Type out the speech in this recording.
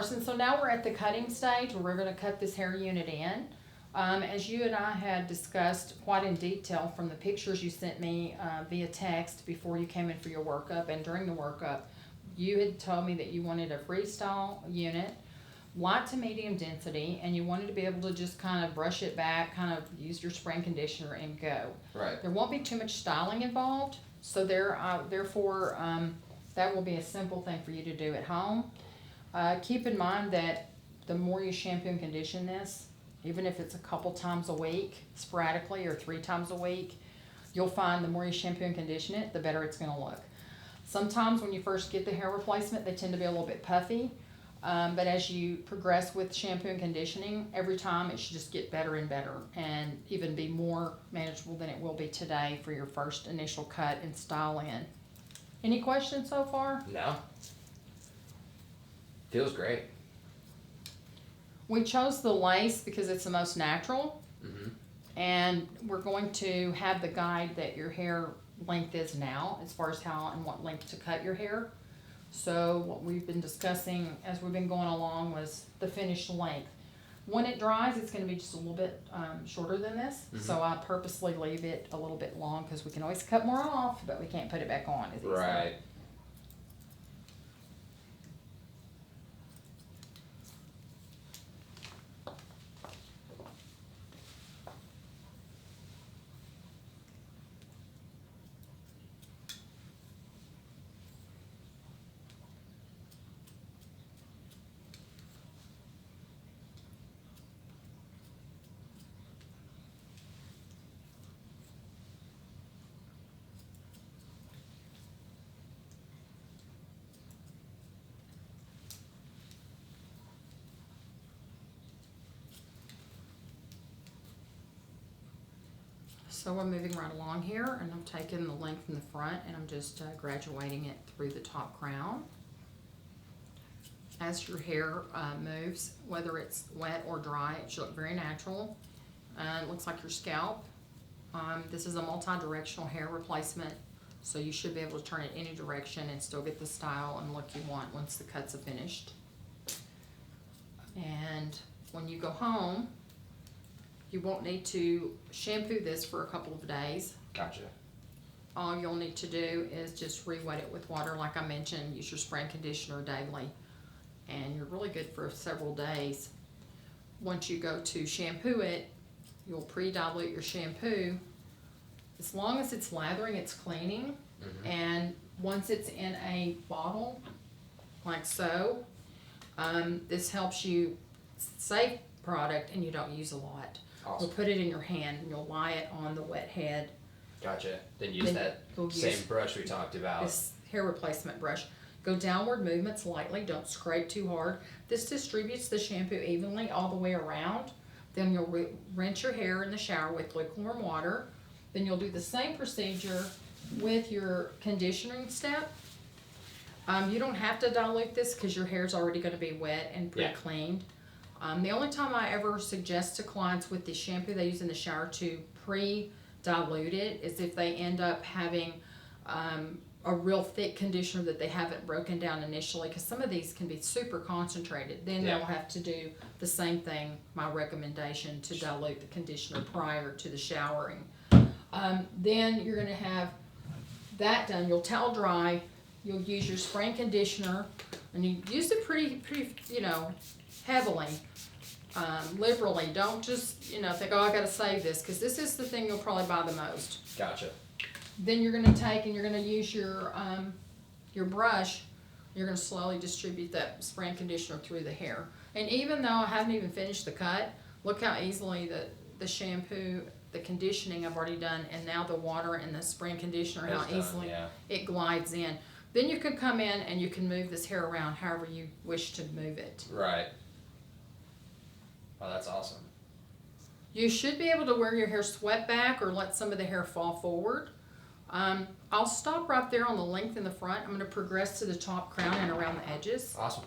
Carson, so now we're at the cutting stage where we're going to cut this hair unit in. As you and I had discussed quite in detail from the pictures you sent me via text before you came in for your workup and during the workup, you had told me that you wanted a freestyle unit, light to medium density, and you wanted to be able to just kind of brush it back, kind of use your spray and conditioner and go. Right. There won't be too much styling involved, so therefore that will be a simple thing for you to do at home. Keep in mind that the more you shampoo and condition this, even if it's a couple times a week, sporadically, or 3 times a week, you'll find the more you shampoo and condition it, the better it's going to look. Sometimes when you first get the hair replacement, they tend to be a little bit puffy, but as you progress with shampoo and conditioning, every time it should just get better and better, and even be more manageable than it will be today for your first initial cut and style in. Any questions so far? No. Feels great. We chose the lace because it's the most natural, Mm-hmm. and we're going to have the guide that your hair length is now as far as how and what length to cut your hair. So what we've been discussing as we've been going along was the finished length. When it dries, it's going to be just a little bit shorter than this. Mm-hmm. So I purposely leave it a little bit long because we can always cut more off, but we can't put it back on as easily. Right. So we're moving right along here, and I'm taking the length in the front and I'm just graduating it through the top crown. As your hair moves, whether it's wet or dry, it should look very natural. It looks like your scalp. This is a multi-directional hair replacement, so you should be able to turn it any direction and still get the style and look you want once the cuts are finished. And when you go home, you won't need to shampoo this for a couple of days. Gotcha. All you'll need to do is just re-wet it with water, like I mentioned. Use your spray and conditioner daily, and you're really good for several days. Once you go to shampoo it, you'll pre-dilute your shampoo. As long as it's lathering, it's cleaning. Mm-hmm. And once it's in a bottle, like so, this helps you save product and you don't use a lot. Awesome. You'll put it in your hand and you'll lie it on the wet head. Gotcha. Then use Then that you'll same use brush we talked about. This hair replacement brush. Go downward movements lightly, don't scrape too hard. This distributes the shampoo evenly all the way around. Then you'll rinse your hair in the shower with lukewarm water. Then you'll do the same procedure with your conditioning step. You don't have to dilute this because your hair's already going to be wet and pre-cleaned. The only time I ever suggest to clients with the shampoo they use in the shower to pre-dilute it is if they end up having a real thick conditioner that they haven't broken down initially, because some of these can be super concentrated. Then they'll have to do the same thing, my recommendation, to dilute the conditioner prior to the showering. Then you're going to have that done. You'll towel dry. You'll use your spray and conditioner, and you use it pretty, heavily, liberally. Don't just, think, oh, I got to save this, because this is the thing you'll probably buy the most. Gotcha. Then you're going to take and you're going to use your brush. You're going to slowly distribute that spray and conditioner through the hair. And even though I haven't even finished the cut, look how easily the shampoo, the conditioning I've already done, and now the water and the spray and conditioner, how easily it glides in. Then you can come in and you can move this hair around however you wish to move it. Right. Oh, that's awesome. You should be able to wear your hair swept back or let some of the hair fall forward. I'll stop right there on the length in the front. I'm going to progress to the top crown and around the edges. Awesome.